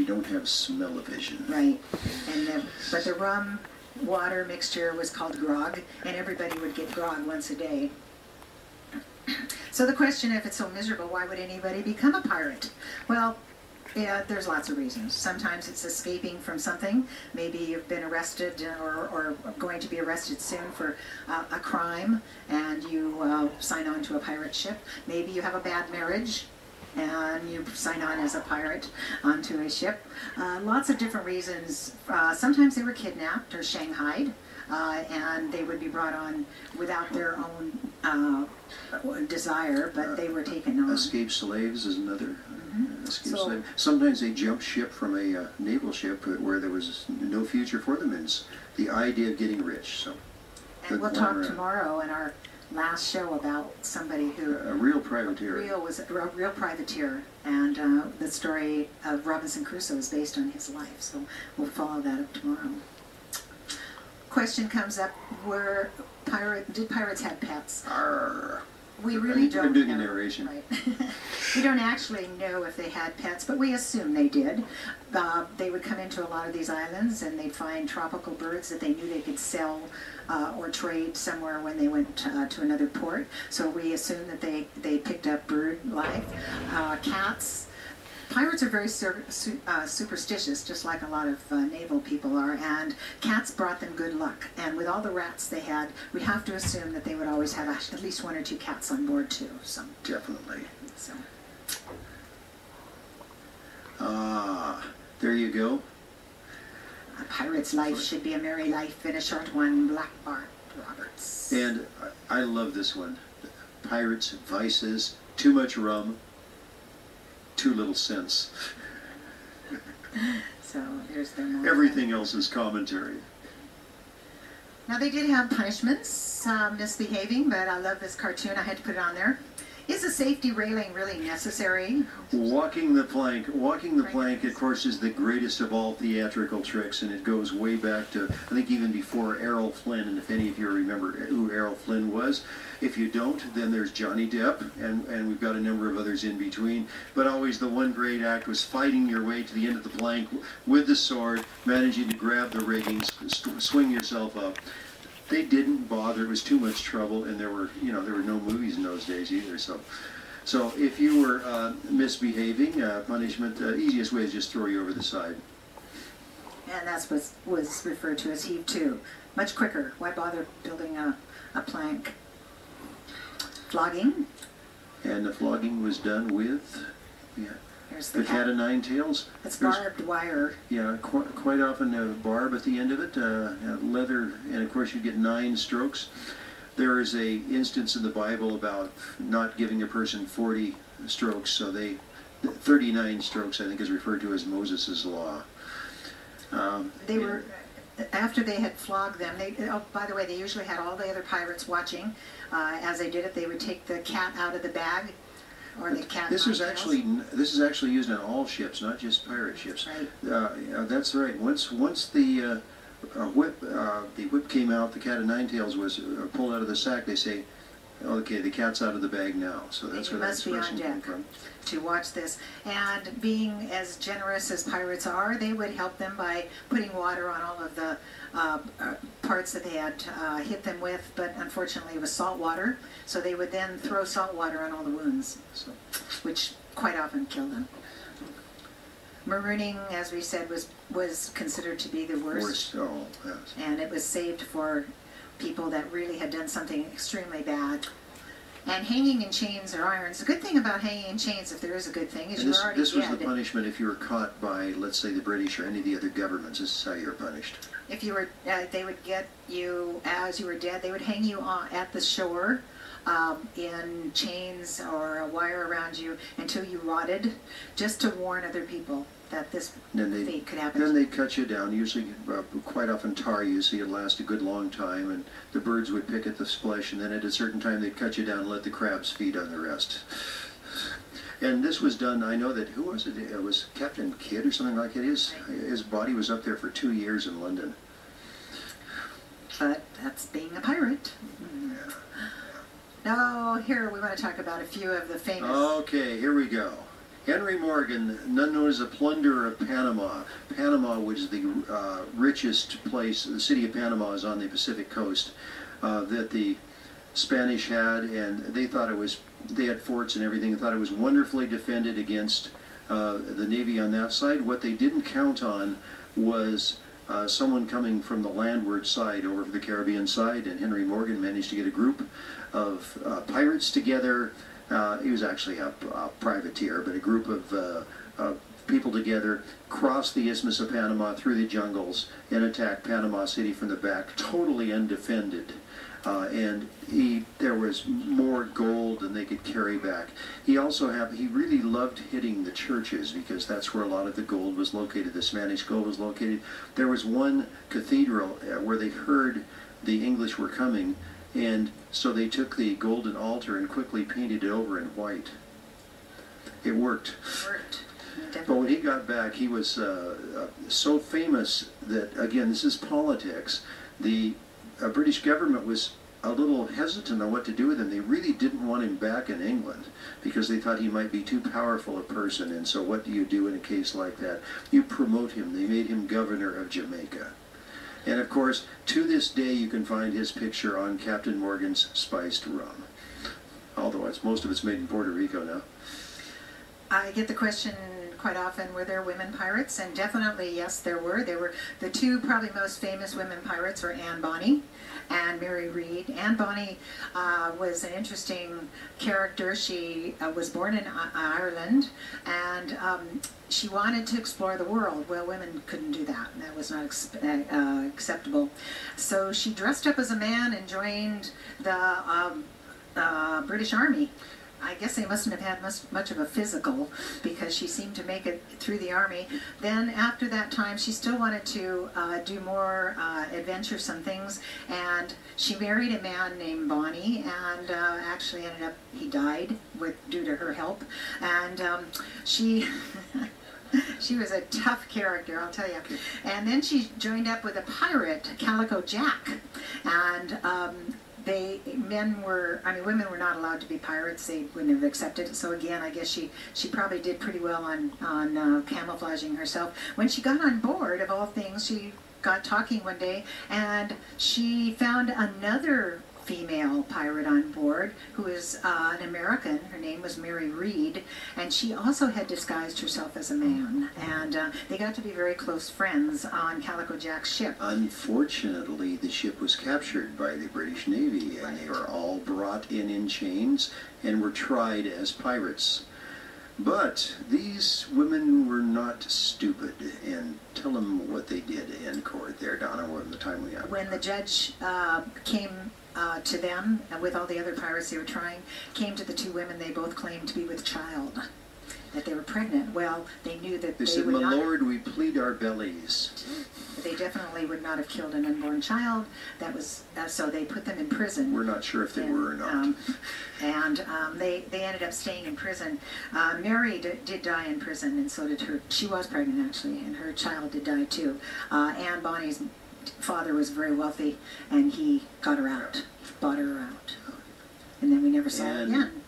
you don't have smell-o-vision. Right. But the rum water mixture was called grog, and everybody would get grog once a day. So the question, if it's so miserable, why would anybody become a pirate? Well, yeah, there's lots of reasons. Sometimes it's escaping from something. Maybe you've been arrested or going to be arrested soon for a crime, and you sign on to a pirate ship. Maybe you have a bad marriage, and you sign on as a pirate onto a ship. Lots of different reasons. Sometimes they were kidnapped or shanghaied, and they would be brought on without their own desire, but they were taken on. Escaped slaves is another. Slave. Sometimes they jumped ship from a naval ship where there was no future for them, and it's the idea of getting rich. So, and we'll talk tomorrow in our last show about somebody who a real privateer. Was a real privateer, and the story of Robinson Crusoe is based on his life. So we'll follow that up tomorrow. Question comes up: did pirates have pets? Arr. We really don't I'm doing know. The narration. Right. We don't actually know if they had pets, but we assume they did. They would come into a lot of these islands, and they'd find tropical birds that they knew they could sell or trade somewhere when they went to another port. So we assume that they picked up bird life. Cats. Pirates are very superstitious, just like a lot of naval people are, and cats brought them good luck. And with all the rats they had, we have to assume that they would always have at least 1 or 2 cats on board too. So definitely. So. There you go. A pirate's life should be a merry life and a short one. Black Bart Roberts. And I love this one. Pirates' vices: too much rum, too little sense. So there's their moment. Everything else is commentary. Now they did have punishments, misbehaving, but I love this cartoon. I had to put it on there. Is a safety railing really necessary? Walking the plank, of course, is the greatest of all theatrical tricks, and it goes way back to, I think, even before Errol Flynn, and if any of you remember who Errol Flynn was. If you don't, then there's Johnny Depp, and we've got a number of others in between. But always the one great act was fighting your way to the end of the plank with the sword, managing to grab the rigging, swing yourself up. They didn't bother. It was too much trouble, and there were no movies in those days either. So if you were misbehaving, punishment, easiest way is just throw you over the side. And that's what was referred to as heave to. Much quicker. Why bother building a plank? Flogging. And the flogging was done with, the cat of nine tails. It's barbed wire. Yeah, quite often a barb at the end of it, leather, and of course you get 9 strokes. There is a instance in the Bible about not giving a person 40 strokes, so 39 strokes I think is referred to as Moses' law. They were, after they had flogged them, by the way, they usually had all the other pirates watching. As they did it, they would take the cat out of the bag. Or the cat. This is actually used on all ships, not just pirate ships. Right. That's right. Once the whip came out, the cat of nine tails was pulled out of the sack. They say, "Okay, the cat's out of the bag now." So that's where that expression came from. To watch this, and being as generous as pirates are, they would help them by putting water on all of the parts that they had hit them with, but unfortunately it was salt water, so they would then throw salt water on all the wounds, which quite often killed them. Marooning, as we said, was considered to be the worst. Yes. And it was saved for people that really had done something extremely bad. And hanging in chains or irons. The good thing about hanging in chains, if there is a good thing, is you're already dead. This was the punishment if you were caught by, let's say, the British or any of the other governments. This is how you were punished. If you were, they would get you, as you were dead, they would hang you at the shore in chains or a wire around you until you rotted, just to warn other people that this fate could happen. Then they'd cut you down, usually quite often tar you, so you'd last a good long time, and the birds would pick at the flesh, and then at a certain time they'd cut you down and let the crabs feed on the rest. And this was done, I know that, who was it? It was Captain Kidd or something like it. His body was up there for 2 years in London. But that's being a pirate. Now, here we want to talk about a few of the famous... Okay, here we go. Henry Morgan, none known as a plunderer of Panama. Panama was the richest place. The city of Panama is on the Pacific coast that the Spanish had, and they thought it was, they had forts and everything, and thought it was wonderfully defended against the Navy on that side. What they didn't count on was someone coming from the landward side over to the Caribbean side, and Henry Morgan managed to get a group of pirates together. He was actually a privateer, but a group of people together, crossed the Isthmus of Panama through the jungles and attacked Panama City from the back, totally undefended. And there was more gold than they could carry back. He really loved hitting the churches because that's where a lot of the gold was located, the Spanish gold was located. There was one cathedral where they heard the English were coming, and so they took the golden altar and quickly painted it over in white. It worked. It worked. But when he got back, he was so famous that, again, this is politics. The British government was a little hesitant on what to do with him. They really didn't want him back in England because they thought he might be too powerful a person. And so what do you do in a case like that? You promote him. They made him governor of Jamaica. And of course, to this day, you can find his picture on Captain Morgan's spiced rum. Although most of it's made in Puerto Rico now. I get the question quite often, were there women pirates? And definitely, yes, there were. There were the two probably most famous women pirates were Anne Bonny and Mary Read. Anne Bonny was an interesting character. She was born in Ireland, and she wanted to explore the world. Well, women couldn't do that. That was not acceptable. So she dressed up as a man and joined the British Army. I guess they mustn't have had much of a physical because she seemed to make it through the army. Then after that time, she still wanted to do more adventuresome things, and she married a man named Bonnie, and actually ended up, he died due to her help, and she... She was a tough character, I'll tell you. And then she joined up with a pirate, Calico Jack, and women were not allowed to be pirates. They wouldn't have accepted it. So again, I guess she probably did pretty well on camouflaging herself. When she got on board, of all things, she got talking one day, and she found another female pirate on board who is an American. Her name was Mary Read, and she also had disguised herself as a man, and they got to be very close friends on Calico Jack's ship. Unfortunately, the ship was captured by the British Navy, and they were all brought in chains and were tried as pirates. But these women were not stupid, and tell them what they did in court there, Donna, when the time we have. When the judge came to them, with all the other pirates they were trying, came to the two women they both claimed to be with child, that they were pregnant. Well, they knew that they said, would "My not... Lord, we plead our bellies." They definitely would not have killed an unborn child. That was so they put them in prison. We're not sure if they were or not. They ended up staying in prison. Mary did die in prison, and so did her. She was pregnant actually, and her child did die too. Anne Bonny's father was very wealthy, and he got her out, bought her out, and then we never saw her again.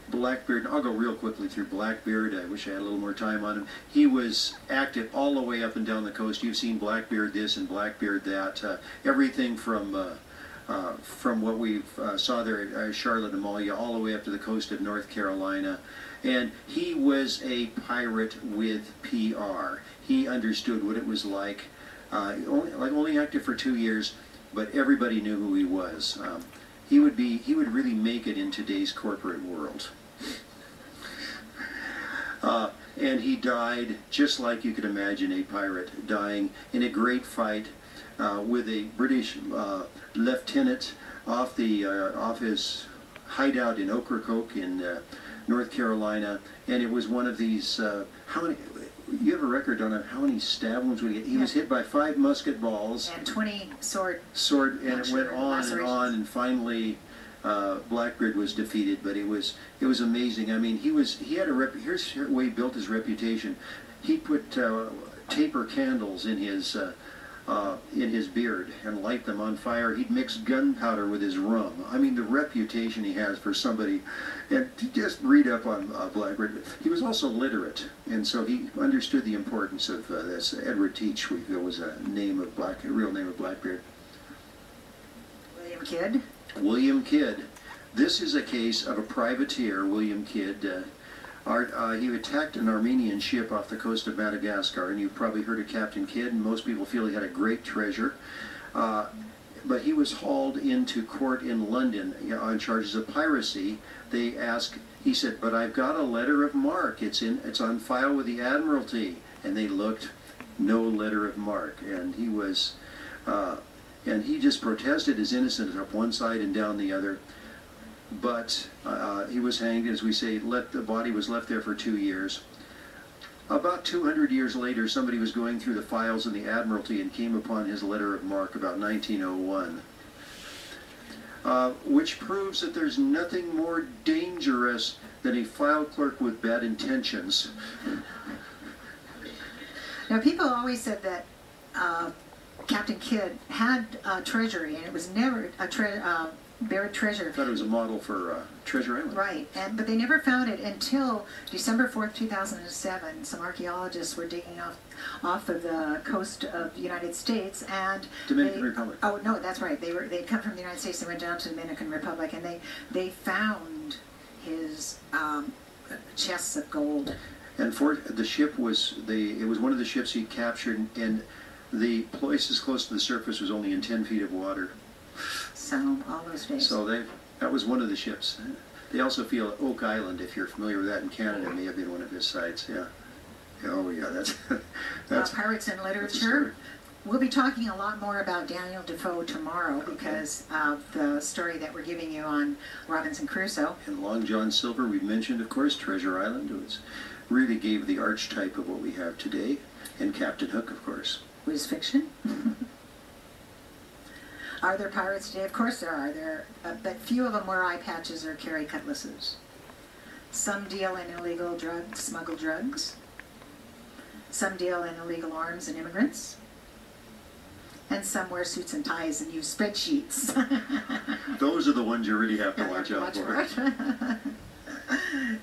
Blackbeard, I'll go real quickly through Blackbeard. I wish I had a little more time on him. He was active all the way up and down the coast. You've seen Blackbeard this and Blackbeard that. Everything from what we saw there at Charlotte Amalia all the way up to the coast of North Carolina. And he was a pirate with PR. He understood what it was like. Only active for 2 years, but everybody knew who he was. He would really make it in today's corporate world. And he died just like you could imagine a pirate dying in a great fight with a British lieutenant off his hideout in Ocracoke in North Carolina. And it was one of these, how many... You have a record on how many stab wounds we get. He was hit by 5 musket balls. And 20 sword, and it went on and on, and finally Blackbeard was defeated. But it was amazing. I mean, he had here's the way he built his reputation. He put taper candles in his in his beard and light them on fire. He'd mix gunpowder with his rum. I mean, the reputation he has for somebody, and to just read up on Blackbeard. He was also literate, and so he understood the importance of this. Edward Teach was a real name of Blackbeard. William Kidd. William Kidd. This is a case of a privateer, William Kidd. He attacked an Armenian ship off the coast of Madagascar, and you've probably heard of Captain Kidd, and most people feel he had a great treasure. But he was hauled into court in London on charges of piracy. He said, "But I've got a letter of marque. It's on file with the Admiralty." And they looked, no letter of marque. And he just protested his innocence up one side and down the other. But he was hanged, as we say. The body was left there for 2 years. About 200 years later, somebody was going through the files in the Admiralty and came upon his letter of marque about 1901, which proves that there's nothing more dangerous than a file clerk with bad intentions. Now, people always said that Captain Kidd had a treasury, and it was never a buried treasure. I thought it was a model for Treasure Island. Right, but they never found it until December 4th, 2007. Some archaeologists were digging off of the coast of the United States, and Dominican Republic. Oh no, that's right. They'd come from the United States and went down to the Dominican Republic, and they found his chests of gold. And the ship it was one of the ships he captured, and the places close to the surface was only in 10 feet of water. So, all those days. So that was one of the ships. They also feel Oak Island, if you're familiar with that in Canada, may have been one of his sites, yeah. Oh yeah, that's Pirates in Literature. We'll be talking a lot more about Daniel Defoe tomorrow because of the story that we're giving you on Robinson Crusoe. And Long John Silver, we mentioned, of course, Treasure Island, really gave the archetype of what we have today. And Captain Hook, of course. Was fiction. Are there pirates today? Of course there are. But few of them wear eye patches or carry cutlasses. Some deal in illegal drugs, smuggle drugs. Some deal in illegal arms and immigrants. And some wear suits and ties and use spreadsheets. Those are the ones you really have to watch out for.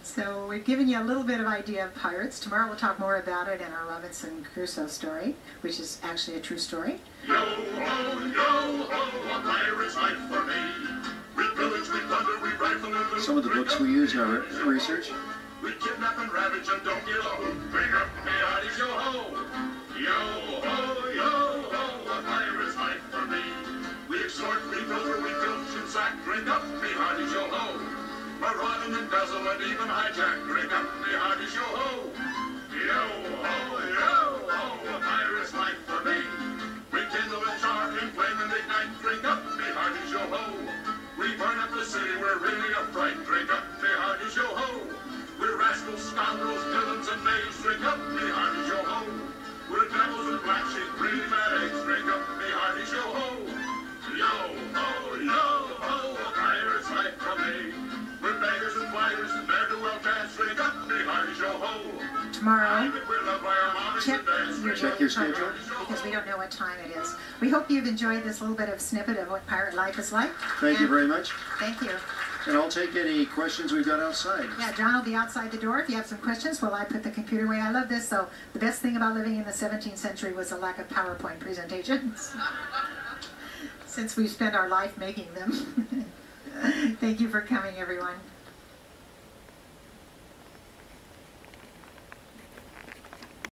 So we've given you a little bit of idea of pirates. Tomorrow we'll talk more about it in our Robinson Crusoe story, which is actually a true story. Yo ho, a pirate's life for me. We pillage, we plunder, we rifle and loot. Some of the books we use in our research. We kidnap and ravage and don't give a hoot. Bring up me hearties, yo ho, a pirate's life for me. We extort, we pilfer, we filch and sack. Drink up me hearties, yo ho. Maraud and embezzle and even hijack. Drink up me hearties, yo ho, a pirate's life for me. We kindle and char, inflame and ignite. Drink up me hearties, yo ho. We burn up the city, we're really a fright. Drink up me hearties, yo ho. We're rascals, scoundrels, villains and knaves. Drink up me hearties, yo ho. We're devils and black sheep, greedy mad eggs. Drink up me hearties, yo ho, a pirate's life for me. We're beggars and fighters, ne'er-do-well cats. Drink up me hearties, yo ho. Tomorrow, check your schedule, because we don't know what time it is. We hope you've enjoyed this little bit of snippet of what pirate life is like. Thank you very much. Thank you. And I'll take any questions we've got outside. Yeah, John will be outside the door if you have some questions while I put the computer away. I love this, so the best thing about living in the 17th century was the lack of PowerPoint presentations. Since we spent our life making them. Thank you for coming, everyone.